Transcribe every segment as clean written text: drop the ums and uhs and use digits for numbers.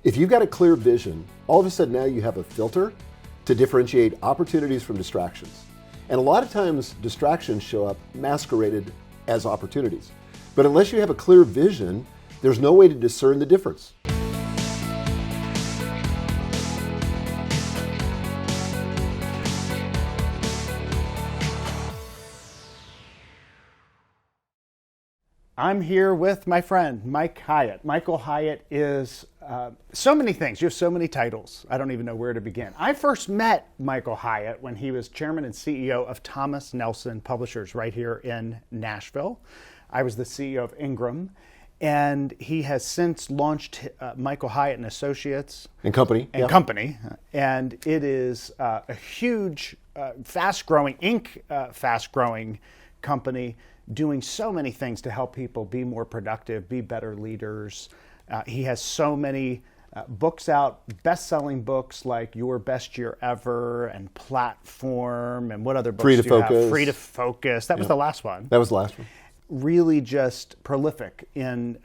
If you've got a clear vision, all of a sudden now you have a filter to differentiate opportunities from distractions. And a lot of times distractions show up masqueraded as opportunities. But unless you have a clear vision, there's no way to discern the difference. I'm here with my friend, Mike Hyatt. Michael Hyatt is so many things. You have so many titles. I don't even know where to begin. I first met Michael Hyatt when he was chairman and CEO of Thomas Nelson Publishers right here in Nashville. I was the CEO of Ingram, and he has since launched Michael Hyatt and Associates And company. And it is a huge, fast-growing company, doing so many things to help people be more productive, be better leaders. He has so many books out, best-selling books like Your Best Year Ever and Platform, and what other books Free to do you Focus. have? Free to Focus. That was the last one. That was the last one. Really just prolific in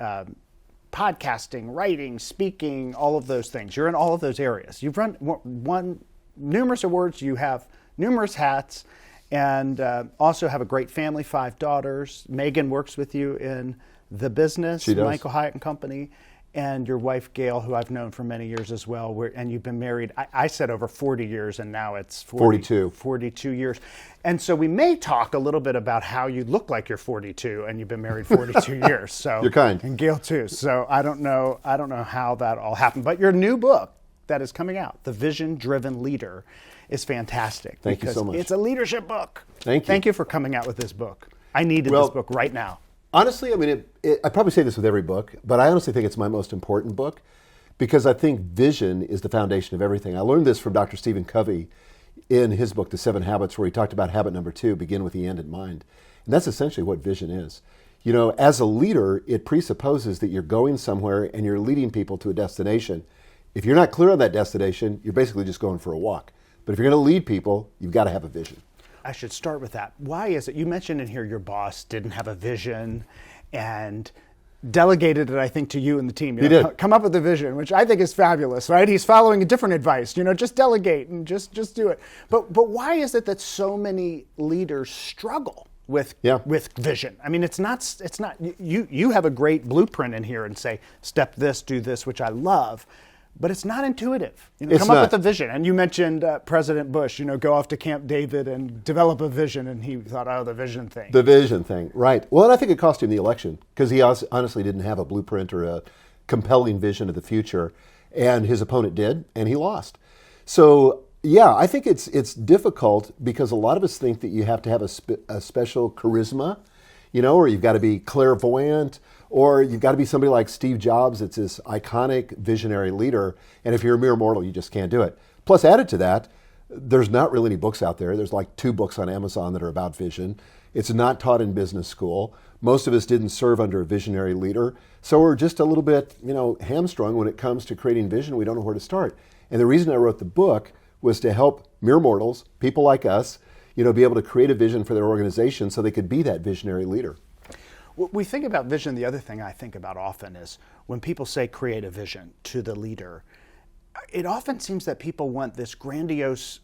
podcasting, writing, speaking, all of those things. You're in all of those areas. You've won numerous awards. You have numerous hats. And also have a great family, 5 daughters. Megan works with you in the business, she does. Michael Hyatt and Company, and your wife, Gail, who I've known for many years as well. And you've been married, I said over 40 years, and now it's 42 years. And so we may talk a little bit about how you look like you're 42, and you've been married 42 years. So you're kind. And Gail too. So I don't know how that all happened. But your new book that is coming out, The Vision-Driven Leader, is fantastic. Thank you so much. It's a leadership book. Thank you. Thank you for coming out with this book. I needed this book right now. Honestly, I mean, I probably say this with every book, but I honestly think it's my most important book because I think vision is the foundation of everything. I learned this from Dr. Stephen Covey in his book, The 7 Habits, where he talked about habit number 2, begin with the end in mind. And that's essentially what vision is. You know, as a leader, it presupposes that you're going somewhere and you're leading people to a destination. If you're not clear on that destination, you're basically just going for a walk. But if you're going to lead people, you've got to have a vision. I should start with that. Why is it? You mentioned in here your boss didn't have a vision and delegated it, I think, to you and the team. He did. Come up with a vision, which I think is fabulous, right? He's following a different advice. Just delegate and just do it. But why is it that so many leaders struggle with vision? I mean, it's not. You have a great blueprint in here and say, step this, do this, which I love. But it's not intuitive. Come up with a vision. And you mentioned President Bush, go off to Camp David and develop a vision. And he thought, the vision thing. The vision thing, right. Well, and I think it cost him the election because he honestly didn't have a blueprint or a compelling vision of the future. And his opponent did, and he lost. So, yeah, I think it's difficult because a lot of us think that you have to have a special charisma, or you've got to be clairvoyant, or you've got to be somebody like Steve Jobs. It's this iconic visionary leader. And if you're a mere mortal, you just can't do it. Plus, added to that, there's not really any books out there. There's like 2 books on Amazon that are about vision. It's not taught in business school. Most of us didn't serve under a visionary leader. So we're just a little bit, hamstrung when it comes to creating vision. We don't know where to start. And the reason I wrote the book was to help mere mortals, people like us, be able to create a vision for their organization so they could be that visionary leader. We think about vision. The other thing I think about often is when people say create a vision to the leader, it often seems that people want this grandiose,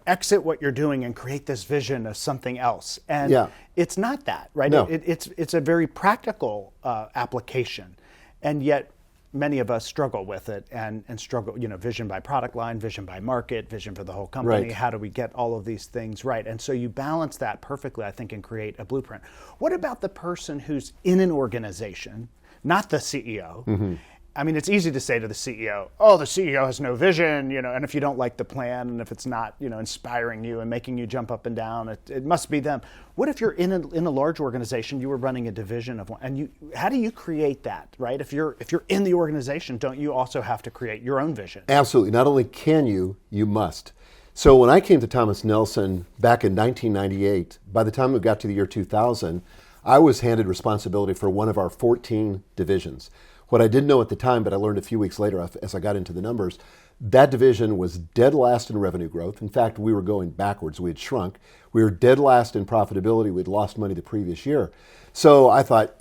exit what you're doing and create this vision of something else. And it's not that, right? No. It's a very practical application. And yet many of us struggle with it and struggle, vision by product line, vision by market, vision for the whole company. Right. How do we get all of these things right? And so you balance that perfectly, I think, and create a blueprint. What about the person who's in an organization, not the CEO? Mm-hmm. I mean, it's easy to say to the CEO, the CEO has no vision, and if you don't like the plan and if it's not, inspiring you and making you jump up and down, it must be them. What if you're in a large organization, you were running a division of one, and how do you create that, right? If you're in the organization, don't you also have to create your own vision? Absolutely. Not only can you must. So when I came to Thomas Nelson back in 1998, by the time we got to the year 2000, I was handed responsibility for one of our 14 divisions. What I didn't know at the time, but I learned a few weeks later as I got into the numbers, that division was dead last in revenue growth. In fact, we were going backwards. We had shrunk. We were dead last in profitability. We'd lost money the previous year. So I thought,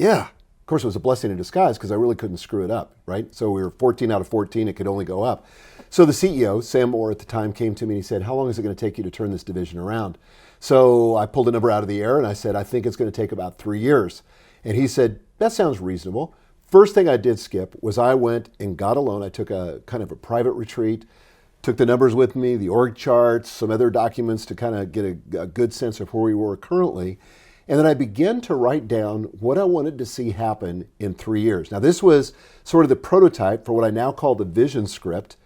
course, it was a blessing in disguise because I really couldn't screw it up, right? So we were 14 out of 14. It could only go up. So the CEO, Sam Moore at the time, came to me and he said, how long is it going to take you to turn this division around? So I pulled a number out of the air and I said, I think it's going to take about 3 years. And he said, that sounds reasonable. First thing I did, Skip, was I went and got a loan. I took a kind of a private retreat, took the numbers with me, the org charts, some other documents to kind of get a good sense of where we were currently. And then I began to write down what I wanted to see happen in 3 years. Now, this was sort of the prototype for what I now call the vision script,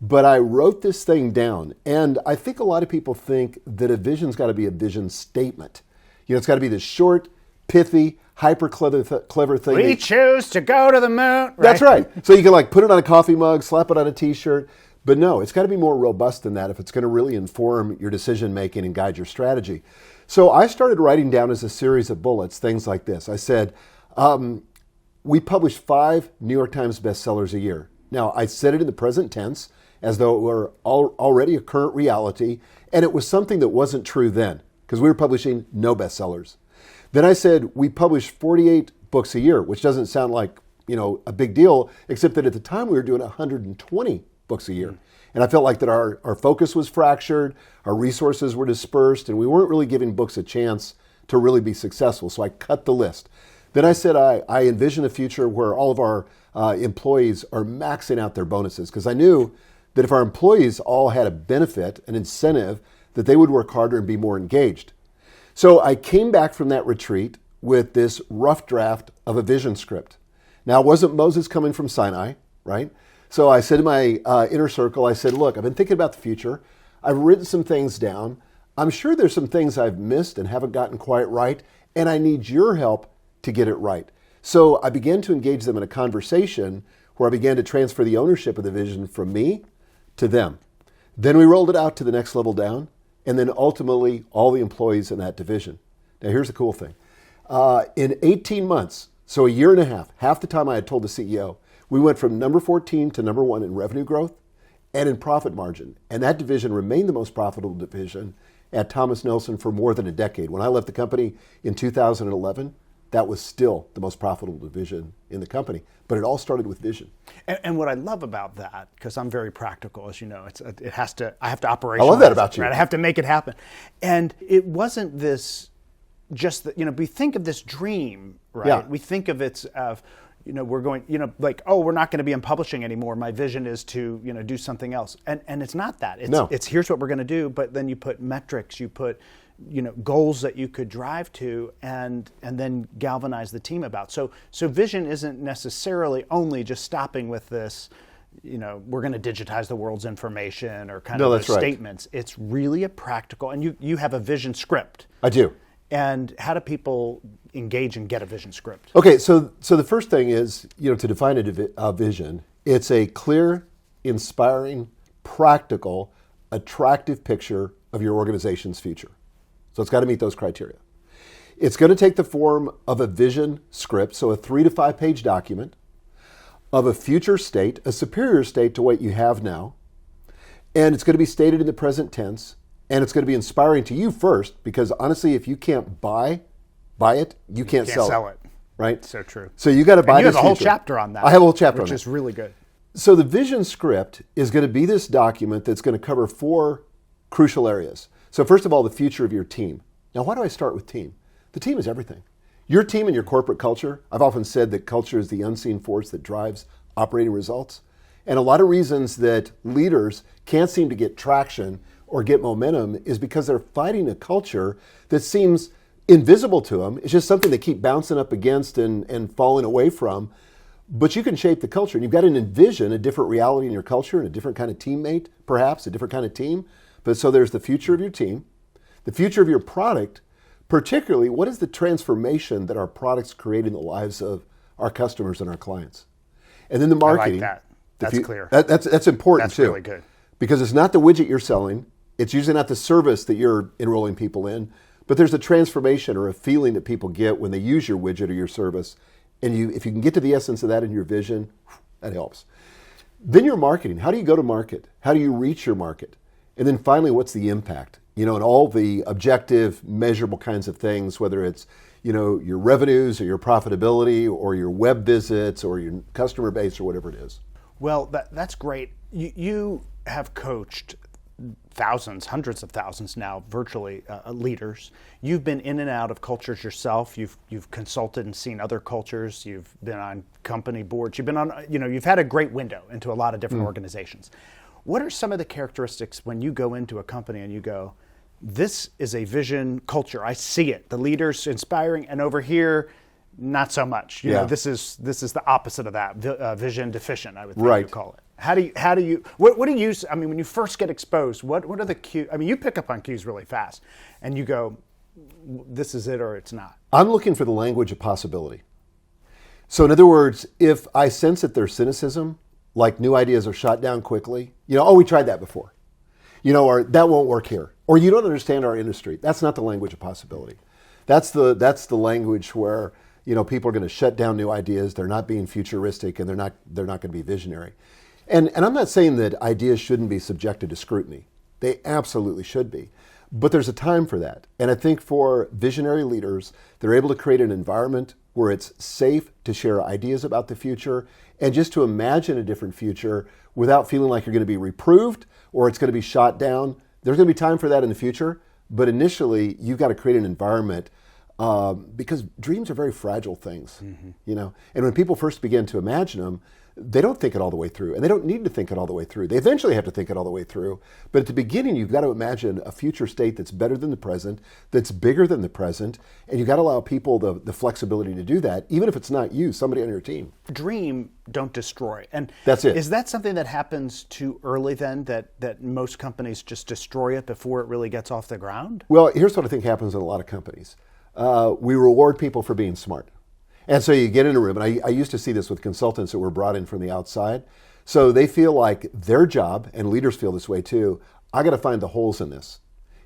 but I wrote this thing down. And I think a lot of people think that a vision's got to be a vision statement. You know, it's got to be this short, pithy, hyper clever thing. We choose to go to the moon. Right? That's right. So you can like put it on a coffee mug, slap it on a t-shirt. But no, it's got to be more robust than that if it's going to really inform your decision making and guide your strategy. So I started writing down as a series of bullets things like this. I said, we publish 5 New York Times bestsellers a year. Now, I said it in the present tense as though it were already a current reality, and it was something that wasn't true then because we were publishing no bestsellers. Then I said, we publish 48 books a year, which doesn't sound like, you know, a big deal, except that at the time we were doing 120 books a year. And I felt like that our focus was fractured, our resources were dispersed, and we weren't really giving books a chance to really be successful. So I cut the list. Then I said, I envision a future where all of our employees are maxing out their bonuses, because I knew that if our employees all had a benefit, an incentive, that they would work harder and be more engaged. So I came back from that retreat with this rough draft of a vision script. Now, it wasn't Moses coming from Sinai, right? So I said to my inner circle, I said, look, I've been thinking about the future. I've written some things down. I'm sure there's some things I've missed and haven't gotten quite right, and I need your help to get it right. So I began to engage them in a conversation where I began to transfer the ownership of the vision from me to them. Then we rolled it out to the next level down, and then ultimately all the employees in that division. Now here's the cool thing. In 18 months, so a year and a half the time I had told the CEO, we went from number 14 to number 1 in revenue growth and in profit margin. And that division remained the most profitable division at Thomas Nelson for more than a decade. When I left the company in 2011, that was still the most profitable division in the company. But it all started with vision. And what I love about that, because I'm very practical, as you know, I have to operationalize. I love that about you. Right? I have to make it happen. And it wasn't this, just that, you know, we think of this dream, right? Yeah. We think of it of, you know, we're going, you know, like, oh, we're not going to be in publishing anymore. My vision is to, you know, do something else. And it's not that. It's here's what we're going to do, but then you put metrics, you put, you know, goals that you could drive to and then galvanize the team about. So vision isn't necessarily only just stopping with this, you know, we're going to digitize the world's information or kind of those statements. It's really a practical, and you have a vision script. I do. And how do people engage and get a vision script? Okay, so the first thing is, you know, to define a vision, it's a clear, inspiring, practical, attractive picture of your organization's future. So it's got to meet those criteria. It's going to take the form of a vision script, so a 3 to 5 page document of a future state, a superior state to what you have now, and it's going to be stated in the present tense. And it's going to be inspiring to you first, because honestly, if you can't buy it, you can't sell it. Right? So true. So you got to buy and you this have a whole future. chapter on that. I have a whole chapter on that. Which is really good. So the vision script is going to be this document that's going to cover 4 crucial areas. So first of all, the future of your team. Now, why do I start with team? The team is everything. Your team and your corporate culture, I've often said that culture is the unseen force that drives operating results. And a lot of reasons that leaders can't seem to get traction or get momentum is because they're fighting a culture that seems invisible to them. It's just something they keep bouncing up against and falling away from. But you can shape the culture, and you've got to envision a different reality in your culture and a different kind of teammate, perhaps, a different kind of team. But so there's the future of your team, the future of your product, particularly what is the transformation that our products create in the lives of our customers and our clients. And then the marketing. I like that. That's clear. That's important too. That's really good. Because it's not the widget you're selling. It's usually not the service that you're enrolling people in, but there's a transformation or a feeling that people get when they use your widget or your service. And if you can get to the essence of that in your vision, that helps. Then your marketing. How do you go to market? How do you reach your market? And then finally, what's the impact? and all the objective, measurable kinds of things, whether it's, your revenues or your profitability or your web visits or your customer base or whatever it is. Well, that's great. You have coached thousands, hundreds of thousands now, virtually leaders. You've been in and out of cultures yourself. You've consulted and seen other cultures. You've been on company boards. You've been on, you've had a great window into a lot of different organizations. What are some of the characteristics when you go into a company and you go, this is a vision culture. I see it. The leader's inspiring, and over here, not so much. This is the opposite of that. Vision deficient, I would think you call it. How do you what do you, I mean, when you first get exposed, what are the cues? I mean, you pick up on cues really fast, and you go, this is it or it's not. I'm looking for the language of possibility. So in other words, if I sense that there's cynicism, like new ideas are shot down quickly, we tried that before, or that won't work here, or you don't understand our industry. That's not the language of possibility. That's the language where people are going to shut down new ideas. They're not being futuristic, and they're not going to be visionary. And I'm not saying that ideas shouldn't be subjected to scrutiny. They absolutely should be. But there's a time for that. And I think for visionary leaders, they're able to create an environment where it's safe to share ideas about the future and just to imagine a different future without feeling like you're going to be reproved or it's going to be shot down. There's going to be time for that in the future. But initially, you've got to create an environment because dreams are very fragile things, And when people first begin to imagine them, they don't think it all the way through, and they don't need to think it all the way through. They eventually have to think it all the way through. But at the beginning, you've got to imagine a future state that's better than the present, that's bigger than the present, and you've got to allow people the flexibility to do that, even if it's not you, somebody on your team. Dream, don't destroy. And that's it. Is that something that happens too early then, that most companies just destroy it before it really gets off the ground? Well, here's what I think happens in a lot of companies. We reward people for being smart. And so you get in a room, and I used to see this with consultants that were brought in from the outside. So they feel like their job, and leaders feel this way too, I got to find the holes in this.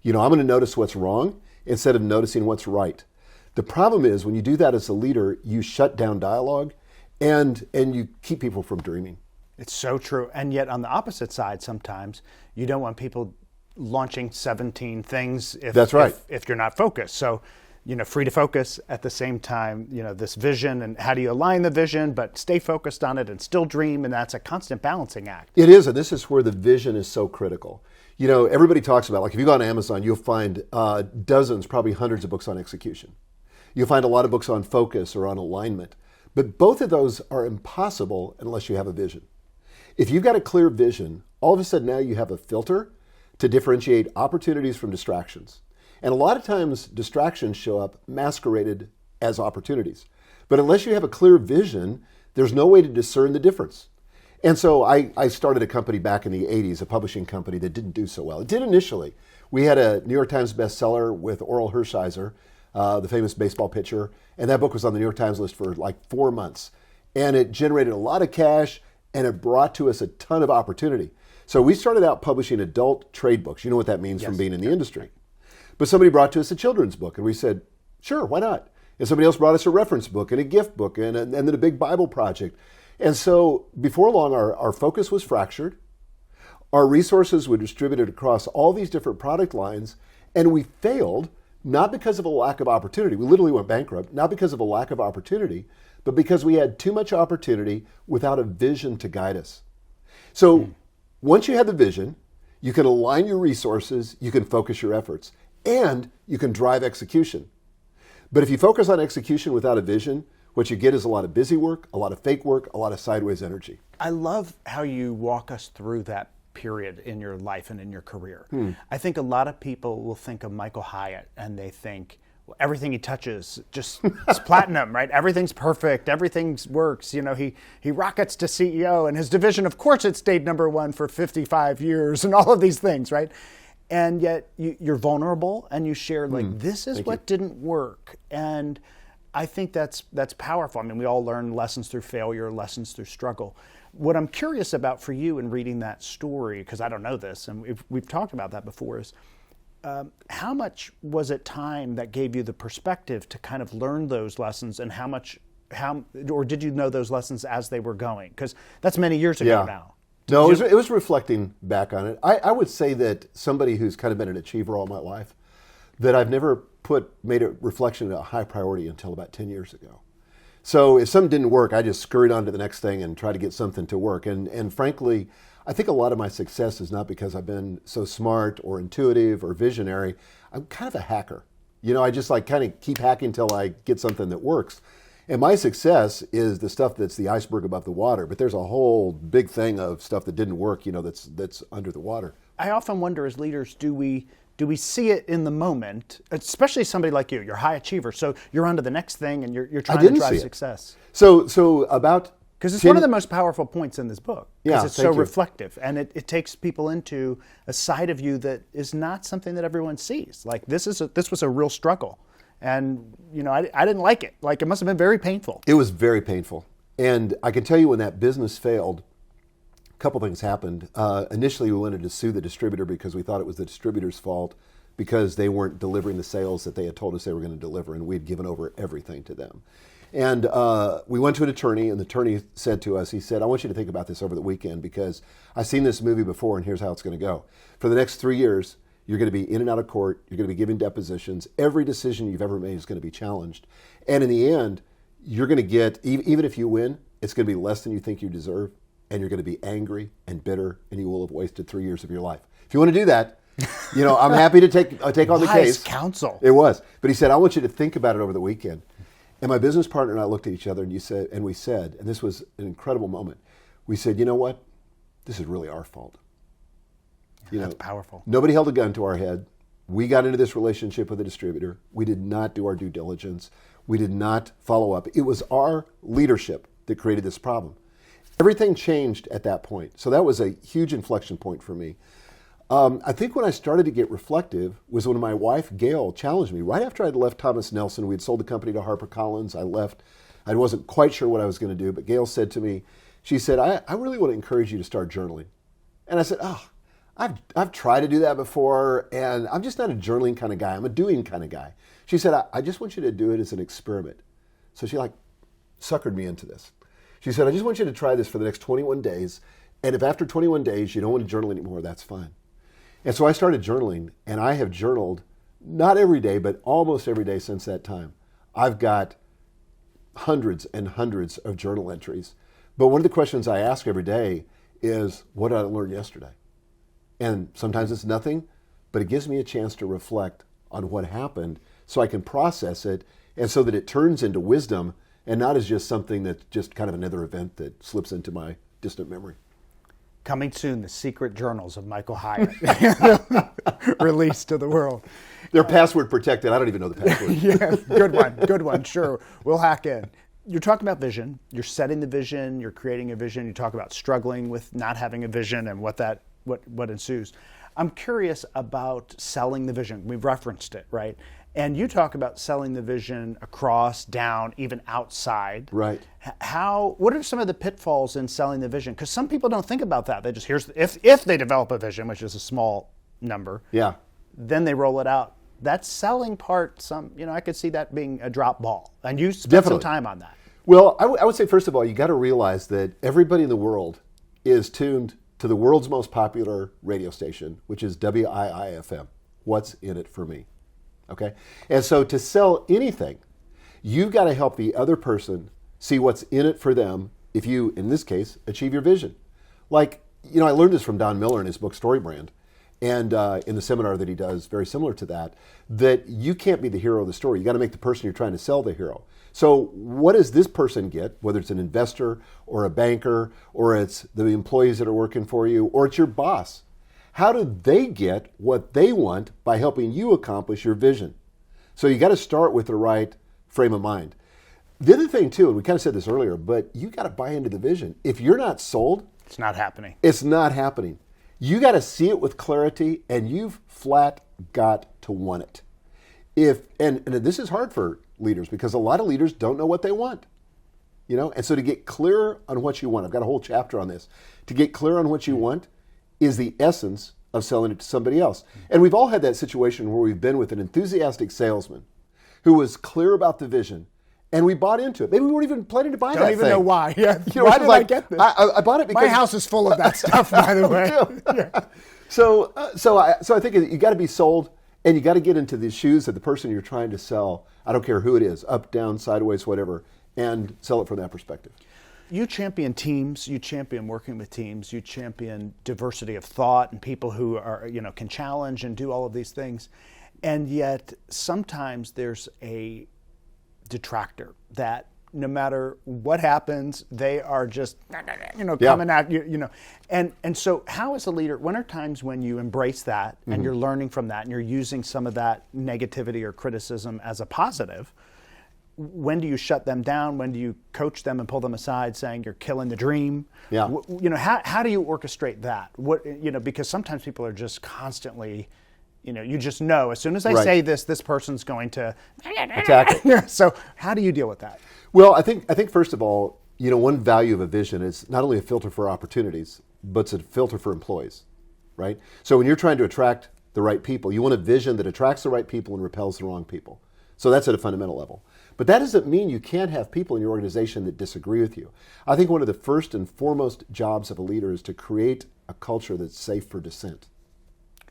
I'm going to notice what's wrong instead of noticing what's right. The problem is when you do that as a leader, you shut down dialogue and you keep people from dreaming. It's so true. And yet on the opposite side, sometimes you don't want people launching 17 things if you're not focused. So free to focus at the same time, this vision, and how do you align the vision, but stay focused on it and still dream, and that's a constant balancing act. It is, and this is where the vision is so critical. Everybody talks about, like if you go on Amazon, you'll find dozens, probably hundreds of books on execution. You'll find a lot of books on focus or on alignment, but both of those are impossible unless you have a vision. If you've got a clear vision, all of a sudden now you have a filter to differentiate opportunities from distractions. And a lot of times distractions show up masqueraded as opportunities. But unless you have a clear vision, there's no way to discern the difference. And so I started a company back in the 80s, a publishing company that didn't do so well. It did initially. We had a New York Times bestseller with Oral Hershiser, the famous baseball pitcher, and that book was on the New York Times list for like 4 months. And it generated a lot of cash, and it brought to us a ton of opportunity. So we started out publishing adult trade books. You know what that means from being in the industry. But somebody brought to us a children's book, and we said, sure, why not? And somebody else brought us a reference book and a gift book and then a big Bible project. And so before long, our focus was fractured. Our resources were distributed across all these different product lines, and we failed, not because of a lack of opportunity. We literally went bankrupt, not because of a lack of opportunity, but because we had too much opportunity without a vision to guide us. So once you have the vision, you can align your resources, you can focus your efforts, and you can drive execution. But if you focus on execution without a vision, what you get is a lot of busy work, a lot of fake work, a lot of sideways energy. I love how you walk us through that period in your life and in your career. I think a lot of people will think of Michael Hyatt and they think, well, everything he touches just it's platinum, right? Everything's perfect, everything works. He rockets to CEO, and his division, of course, it stayed number one for 55 years and all of these things, right? And yet you're vulnerable and you share this is what didn't work. And I think that's powerful. I mean, we all learn lessons through failure, lessons through struggle. What I'm curious about for you in reading that story, because I don't know this, and we've talked about that before, is how much was it time that gave you the perspective to kind of learn those lessons, and or did you know those lessons as they were going? Because that's many years ago now. No, it was reflecting back on it. I would say that somebody who's kind of been an achiever all my life, that I've never made a reflection a high priority until about 10 years ago. So if something didn't work, I just scurried on to the next thing and try to get something to work. And frankly, I think a lot of my success is not because I've been so smart or intuitive or visionary. I'm kind of a hacker. I just kind of keep hacking until I get something that works. And my success is the stuff that's the iceberg above the water. But there's a whole big thing of stuff that didn't work, that's under the water. I often wonder, as leaders, do we see it in the moment, especially somebody like you? You're a high achiever, so you're on to the next thing, and you're trying to drive success. So about... Because it's one of the most powerful points in this book. Because it's so reflective, and it takes people into a side of you that is not something that everyone sees. Like this was a real struggle, and I didn't like it. Like it must have been very painful. It was very painful, and I can tell you when that business failed, a couple things happened. Initially, we wanted to sue the distributor because we thought it was the distributor's fault because they weren't delivering the sales that they had told us they were going to deliver, and we'd given over everything to them. And we went to an attorney, and the attorney said to us, he said, I want you to think about this over the weekend because I've seen this movie before, and here's how it's going to go. For the next 3 years, you're going to be in and out of court. You're going to be giving depositions. Every decision you've ever made is going to be challenged. And in the end, you're going to get, even if you win, it's going to be less than you think you deserve, and you're going to be angry and bitter, and you will have wasted 3 years of your life. If you want to do that, I'm happy to take on the case. Wise counsel. It was. But he said, I want you to think about it over the weekend. And my business partner and I looked at each other and we said, and this was an incredible moment, we said, you know what? This is really our fault. That's powerful. Nobody held a gun to our head. We got into this relationship with a distributor. We did not do our due diligence. We did not follow up. It was our leadership that created this problem. Everything changed at that point. So that was a huge inflection point for me. I think when I started to get reflective was when my wife, Gail, challenged me. Right after I'd left Thomas Nelson, we'd sold the company to HarperCollins. I left. I wasn't quite sure what I was going to do, but Gail said to me, she said, I really want to encourage you to start journaling. And I said, I've tried to do that before, and I'm just not a journaling kind of guy. I'm a doing kind of guy. She said, I just want you to do it as an experiment. So she suckered me into this. She said, I just want you to try this for the next 21 days, and if after 21 days you don't want to journal anymore, that's fine. And so I started journaling, and I have journaled, not every day, but almost every day since that time. I've got hundreds and hundreds of journal entries. But one of the questions I ask every day is, what did I learn yesterday? And sometimes it's nothing, but it gives me a chance to reflect on what happened so I can process it and so that it turns into wisdom and not as just something that's just kind of another event that slips into my distant memory. Coming soon, the secret journals of Michael Hyatt, released to the world. They're password protected. I don't even know the password. Yeah, good one. Sure, we'll hack in. You're talking about vision. You're setting the vision. You're creating a vision. You talk about struggling with not having a vision and what ensues. I'm curious about selling the vision. We've referenced it, right? And you talk about selling the vision across, down, even outside. Right. What are some of the pitfalls in selling the vision? Because some people don't think about that. They just, if they develop a vision, which is a small number, yeah, then they roll it out. That selling part, I could see that being a drop ball. And you spent some time on that. Well, I would say, first of all, you got to realize that everybody in the world is tuned to the world's most popular radio station, which is WIIFM. What's in it for me? Okay? And so to sell anything, you've got to help the other person see what's in it for them if you, in this case, achieve your vision. I learned this from Don Miller in his book Story Brand, and in the seminar that he does, very similar to that you can't be the hero of the story. You got to make the person you're trying to sell the hero. So what does this person get, whether it's an investor or a banker, or it's the employees that are working for you, or it's your boss? How do they get what they want by helping you accomplish your vision? So you got to start with the right frame of mind. The other thing too, and we kind of said this earlier, but you got to buy into the vision. If you're not sold, it's not happening. It's not happening. You got to see it with clarity, and you've flat got to want it. And this is hard for leaders because a lot of leaders don't know what they want. And so to get clear on what you want, I've got a whole chapter on this. To get clear on what you want is the essence of selling it to somebody else. And we've all had that situation where we've been with an enthusiastic salesman who was clear about the vision And we bought into it. Maybe we weren't even planning to buy that thing. Don't even know why. Yeah. You know, Why did I get this? I bought it because my house is full of that stuff, by the way. Yeah. So I think you got to be sold, and you got to get into the shoes of the person you're trying to sell. I don't care who it is, up, down, sideways, whatever, and sell it from that perspective. You champion teams, you champion working with teams, you champion diversity of thought and people who are, can challenge and do all of these things. And yet sometimes there's a detractor that no matter what happens, they are just, coming at you, And so how as a leader, when are times when you embrace that and you're learning from that and you're using some of that negativity or criticism as a positive? When do you shut them down? When do you coach them and pull them aside saying you're killing the dream? Yeah. How do you orchestrate that? Because sometimes people are just constantly, you just know as soon as I say this person's going to attack it. So how do you deal with that? Well, I think first of all, one value of a vision is not only a filter for opportunities, but it's a filter for employees, right? So when you're trying to attract the right people, you want a vision that attracts the right people and repels the wrong people. So that's at a fundamental level. But that doesn't mean you can't have people in your organization that disagree with you. I think one of the first and foremost jobs of a leader is to create a culture that's safe for dissent.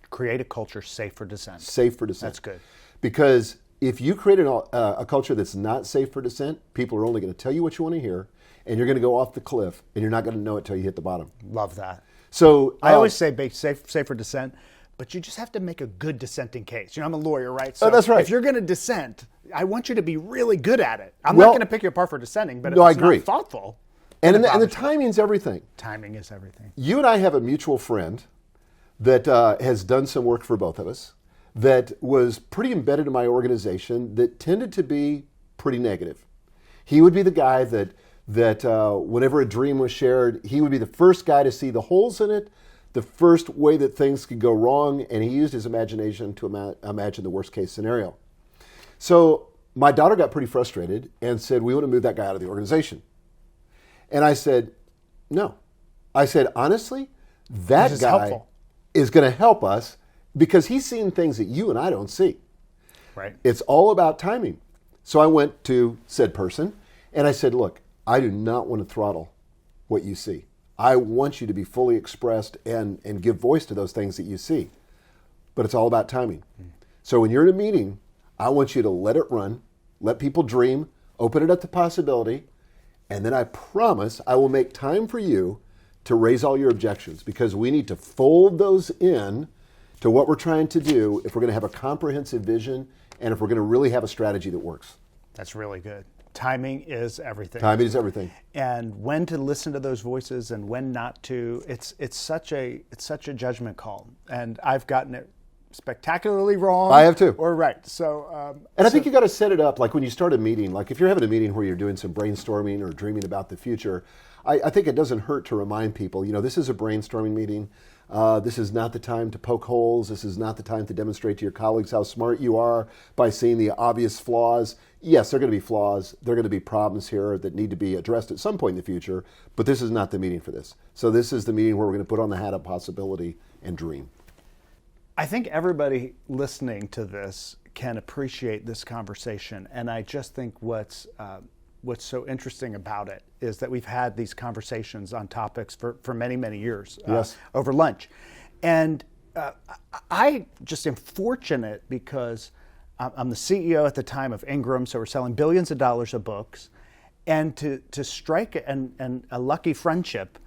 Create a culture safe for dissent. Safe for dissent. That's good. Because if you create a culture that's not safe for dissent, people are only going to tell you what you want to hear, and you're going to go off the cliff, and you're not going to know it till you hit the bottom. Love that. So I always say be safe for dissent, but you just have to make a good dissenting case. I'm a lawyer, right? So that's right. If you're going to dissent, I want you to be really good at it. I'm not going to pick you apart for dissenting, but if it's not thoughtful. And the timing's everything. Timing is everything. You and I have a mutual friend that has done some work for both of us that was pretty embedded in my organization that tended to be pretty negative. He would be the guy that whenever a dream was shared, he would be the first guy to see the holes in it, the first way that things could go wrong, and he used his imagination to imagine the worst case scenario. So my daughter got pretty frustrated and said, we want to move that guy out of the organization. And I said, no. I said, honestly, that guy is going to help us because he's seeing things that you and I don't see. Right. It's all about timing. So I went to said person and I said, look, I do not want to throttle what you see. I want you to be fully expressed and give voice to those things that you see. But it's all about timing. So when you're in a meeting, I want you to let it run, let people dream, open it up to possibility, and then I promise I will make time for you to raise all your objections because we need to fold those in to what we're trying to do if we're going to have a comprehensive vision and if we're going to really have a strategy that works. That's really good. Timing is everything. Timing is everything. And when to listen to those voices and when not to, it's such a judgment call. And I've gotten it spectacularly wrong. I have too. Or right. So I think you got to set it up like when you start a meeting, like if you're having a meeting where you're doing some brainstorming or dreaming about the future, I think it doesn't hurt to remind people, this is a brainstorming meeting. This is not the time to poke holes. This is not the time to demonstrate to your colleagues how smart you are by seeing the obvious flaws. Yes, there are going to be flaws. There are going to be problems here that need to be addressed at some point in the future, but this is not the meeting for this. So this is the meeting where we're going to put on the hat of possibility and dream. I think everybody listening to this can appreciate this conversation, and I just think what's so interesting about it is that we've had these conversations on topics for many, many years over lunch. And I just am fortunate because I'm the CEO at the time of Ingram, so we're selling billions of dollars of books, and to strike a lucky friendship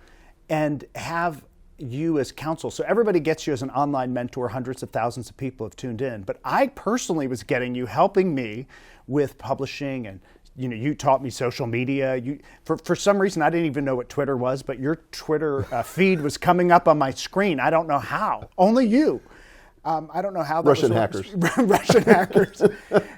and have you as counsel. So everybody gets you as an online mentor. Hundreds of thousands of people have tuned in. But I personally was getting you, helping me with publishing, and you taught me social media. For some reason, I didn't even know what Twitter was, but your Twitter feed was coming up on my screen. I don't know how. Only you. I don't know how that Russian hackers. Russian hackers.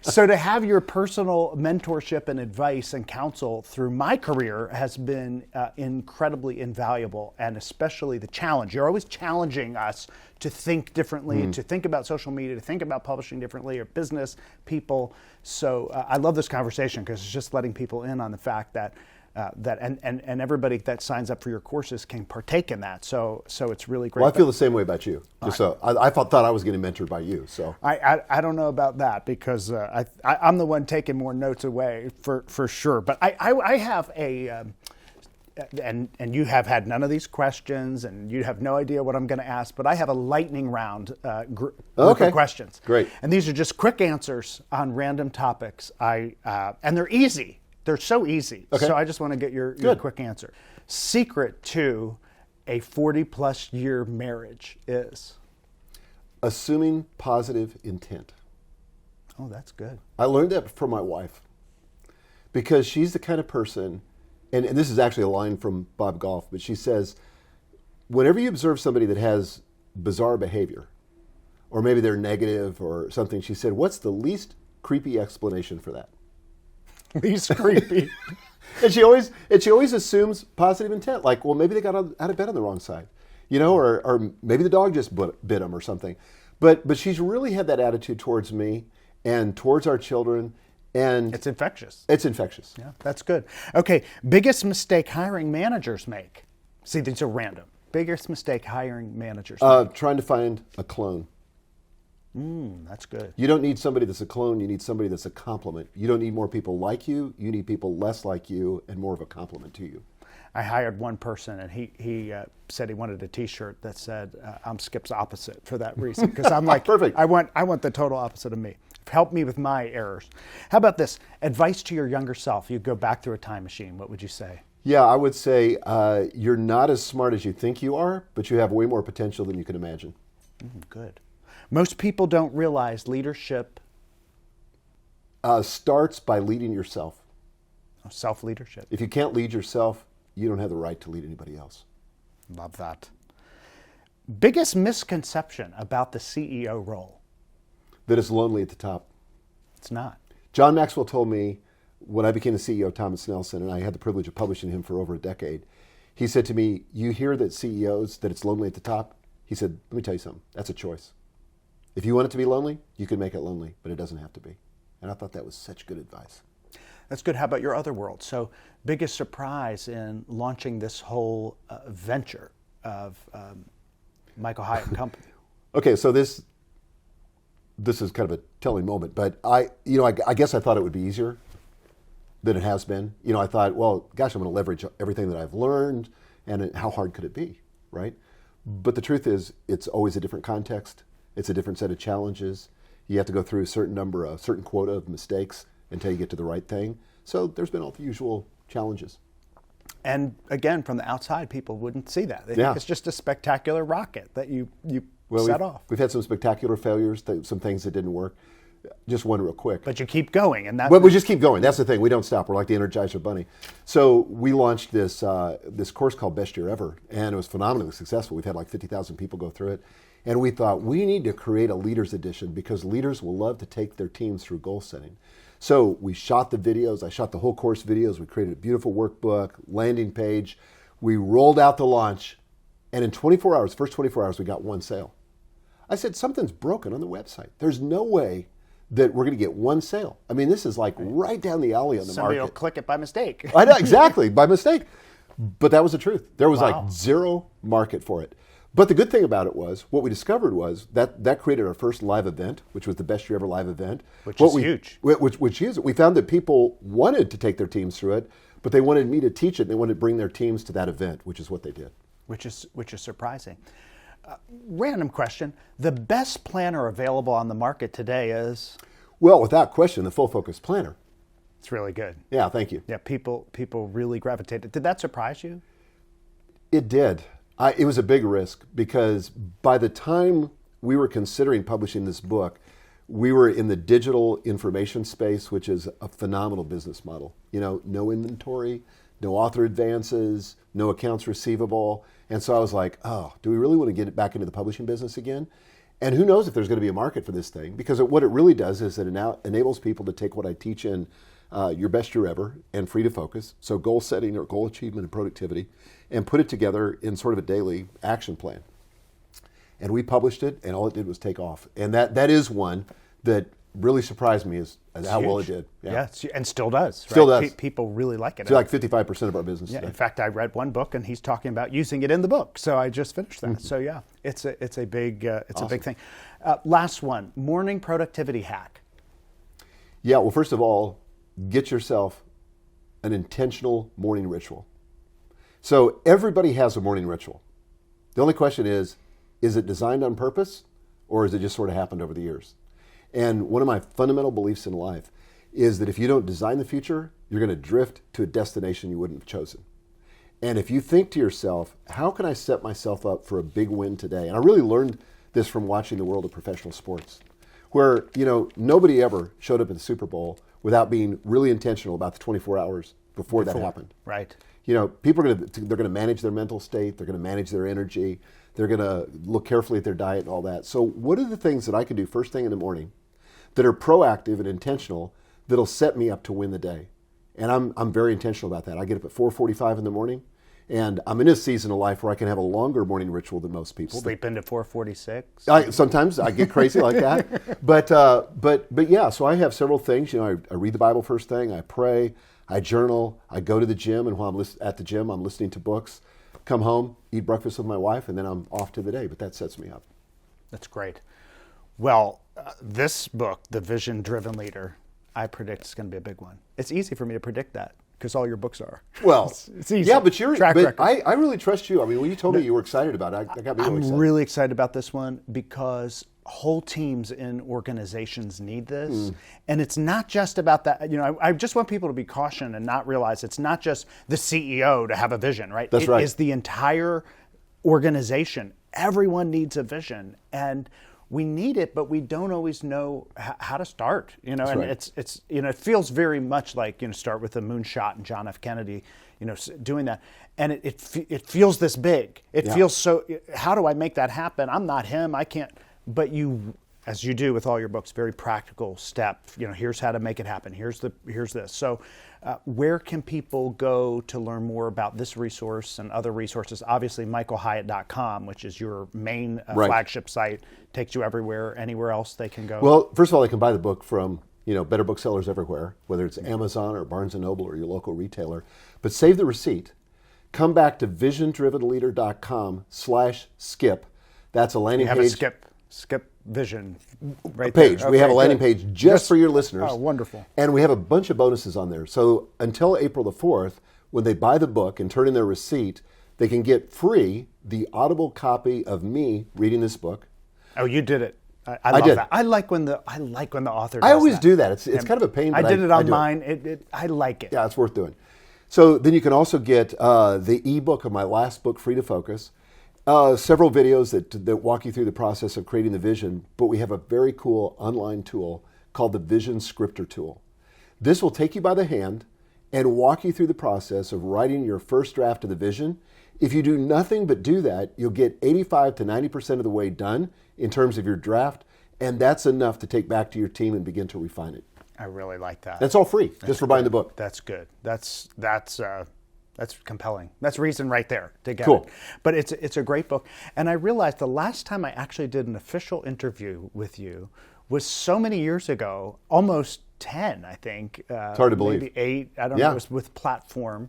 So to have your personal mentorship and advice and counsel through my career has been incredibly invaluable, and especially the challenge. You're always challenging us to think differently, to think about social media, to think about publishing differently, or business, people. So I love this conversation because it's just letting people in on the fact that and everybody that signs up for your courses can partake in that. So it's really great. Well, I feel the same way about you. So I thought I was getting mentored by you. So I don't know about that because I'm the one taking more notes away for sure. But I have a and you have had none of these questions, and you have no idea what I'm going to ask. But I have a lightning round group of questions. Great. And these are just quick answers on random topics. And they're easy. They're so easy. Okay. So I just want to get your quick answer. Secret to a 40-plus year marriage is? Assuming positive intent. Oh, that's good. I learned that from my wife because she's the kind of person, and this is actually a line from Bob Goff, but she says, whenever you observe somebody that has bizarre behavior, or maybe they're negative or something, she said, what's the least creepy explanation for that? Least creepy. And she always assumes positive intent, like, well, maybe they got out of bed on the wrong side, or maybe the dog just bit them or something. But she's really had that attitude towards me and towards our children, and it's infectious. It's infectious. Yeah, that's good. Okay, biggest mistake hiring managers make. See, these are random. Biggest mistake hiring managers make. Trying to find a clone. That's good. You don't need somebody that's a clone. You need somebody that's a complement. You don't need more people like you. You need people less like you and more of a complement to you. I hired one person, and he said he wanted a T-shirt that said, "I'm Skip's opposite" for that reason. Because I'm like, perfect. I want the total opposite of me. Help me with my errors. How about this? Advice to your younger self. You go back through a time machine. What would you say? Yeah, I would say you're not as smart as you think you are, but you have way more potential than you can imagine. Good. Most people don't realize leadership starts by leading yourself. Self-leadership. If you can't lead yourself, you don't have the right to lead anybody else. Love that. Biggest misconception about the CEO role? That it's lonely at the top. It's not. John Maxwell told me when I became the CEO of Thomas Nelson, and I had the privilege of publishing him for over a decade, he said to me, you hear that CEOs, that it's lonely at the top? He said, let me tell you something. That's a choice. If you want it to be lonely, you can make it lonely, but it doesn't have to be. And I thought that was such good advice. That's good. How about your other world? So, biggest surprise in launching this whole venture of Michael Hyatt and Company? Okay, so this is kind of a telling moment, but I guess I thought it would be easier than it has been. I thought, well, gosh, I'm going to leverage everything that I've learned, and how hard could it be, right? But the truth is, it's always a different context. It's a different set of challenges. You have to go through a certain quota of mistakes until you get to the right thing. So there's been all the usual challenges. And again, from the outside, people wouldn't see that. They think it's just a spectacular rocket that you set off. We've had some spectacular failures, some things that didn't work. Just one real quick. But you keep going. But we just keep going. That's the thing. We don't stop. We're like the Energizer Bunny. So we launched this course called Best Year Ever, and it was phenomenally successful. We've had like 50,000 people go through it. And we thought, we need to create a leaders edition because leaders will love to take their teams through goal setting. So we shot the videos. I shot the whole course videos. We created a beautiful workbook, landing page. We rolled out the launch. And in 24 hours, first 24 hours, we got one sale. I said, something's broken on the website. There's no way that we're going to get one sale. I mean, this is like right down the alley on the Somebody market. will click it by mistake. I know, exactly, by mistake. But that was the truth. There was like zero market for it. But the good thing about it was, what we discovered was that created our first live event, which was the Best Year Ever live event. Which is huge. Which is, we found that people wanted to take their teams through it, but they wanted me to teach it, and they wanted to bring their teams to that event, which is what they did. Which is surprising. Random question. The best planner available on the market today is? Well, without question, the Full Focus Planner. It's really good. Yeah, thank you. Yeah, people really gravitated. Did that surprise you? It did. It was a big risk because by the time we were considering publishing this book, we were in the digital information space, which is a phenomenal business model. No inventory, no author advances, no accounts receivable. And so I was like, oh, do we really want to get it back into the publishing business again? And who knows if there's going to be a market for this thing? Because what it really does is it now enables people to take what I teach in Your Best Year Ever and Free to Focus, so goal setting or goal achievement and productivity, and put it together in sort of a daily action plan. And we published it, and all it did was take off. And that is one that really surprised me is how well it did. Yeah, and still does. Still right? does. People really like it. It's like 55% of our business Yeah, today. in fact, I read one book, and he's talking about using it in the book. So I just finished that. So yeah, it's a big thing. Last one, morning productivity hack. Yeah, well, first of all, get yourself an intentional morning ritual. So everybody has a morning ritual. The only question is it designed on purpose, or is it just sort of happened over the years? And one of my fundamental beliefs in life is that if you don't design the future, you're going to drift to a destination you wouldn't have chosen. And if you think to yourself, how can I set myself up for a big win today? And I really learned this from watching the world of professional sports, where, nobody ever showed up at the Super Bowl without being really intentional about the 24 hours before that happened. Right. People they're going to manage their mental state, they're going to manage their energy, they're going to look carefully at their diet and all that. So what are the things that I can do first thing in the morning that are proactive and intentional that'll set me up to win the day? And I'm very intentional about that. I get up at 4:45 in the morning, and I'm in a season of life where I can have a longer morning ritual than most people. Sleep into 4:46. Sometimes I get crazy like that, but yeah. So I have several things. I read the Bible first thing. I pray. I journal. I go to the gym, and while I'm at the gym, I'm listening to books. Come home, eat breakfast with my wife, and then I'm off to the day. But that sets me up. That's great. Well, this book, The Vision Driven Leader, I predict is going to be a big one. It's easy for me to predict that because all your books are. Well, it's easy. Yeah, but Track record. I really trust you. I mean, when you told me you were excited about it, I got me really excited. I'm really excited about this one because whole teams in organizations need this. And it's not just about that. I just want people to be cautioned and not realize it's not just the CEO to have a vision, right? That's right. It is the entire organization. Everyone needs a vision. And we need it, but we don't always know how to start. And right. it's it feels very much like start with the moonshot and John F. Kennedy, doing that, and it feels this big. It feels so. How do I make that happen? I'm not him. I can't. But you, as you do with all your books, very practical step. Here's how to make it happen. Here's this. So, where can people go to learn more about this resource and other resources? Obviously, michaelhyatt.com, which is your main flagship site, takes you everywhere. Anywhere else they can go? Well, first of all, they can buy the book from better booksellers everywhere, whether it's Amazon or Barnes & Noble or your local retailer. But save the receipt. Come back to visiondrivenleader.com/skip. That's a landing page. A skip vision right page. there. We have a landing good. page just for your listeners. Oh, wonderful. And we have a bunch of bonuses on there. So until April the 4th, when they buy the book and turn in their receipt, they can get free the Audible copy of me reading this book. Oh, you did it. I love did. that. I like when the author does I always that. do that. It's kind of a pain, but I did it on do mine. I like it. Yeah, it's worth doing. So then you can also get the ebook of my last book, Free to Focus. Several videos that walk you through the process of creating the vision, but we have a very cool online tool called the Vision Scripter Tool. This will take you by the hand and walk you through the process of writing your first draft of the vision. If you do nothing but do that, you'll get 85 to 90% of the way done in terms of your draft, and that's enough to take back to your team and begin to refine it. I really like that. That's all free, just for buying the book. That's good. That's compelling. That's reason right there to get Cool. it. But it's a great book. And I realized the last time I actually did an official interview with you was so many years ago, almost 10, I think. It's hard to believe. Maybe 8. I don't know. It was with Platform.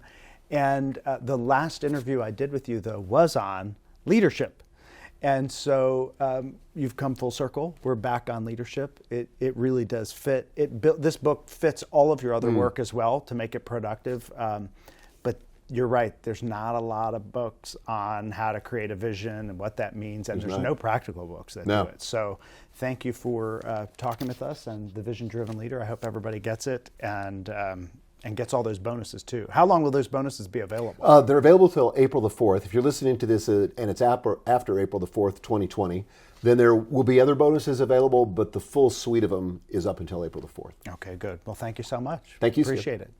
And the last interview I did with you, though, was on leadership. And so you've come full circle. We're back on leadership. It really does fit. This book fits all of your other work as well to make it productive. But you're right. There's not a lot of books on how to create a vision and what that means. And there's no practical books that do it. So thank you for talking with us and the Vision Driven Leader. I hope everybody gets it and gets all those bonuses too. How long will those bonuses be available? They're available till April the 4th. If you're listening to this and it's after April the 4th, 2020, then there will be other bonuses available, but the full suite of them is up until April the 4th. Okay, good. Well, thank you so much. Thank you, Appreciate it.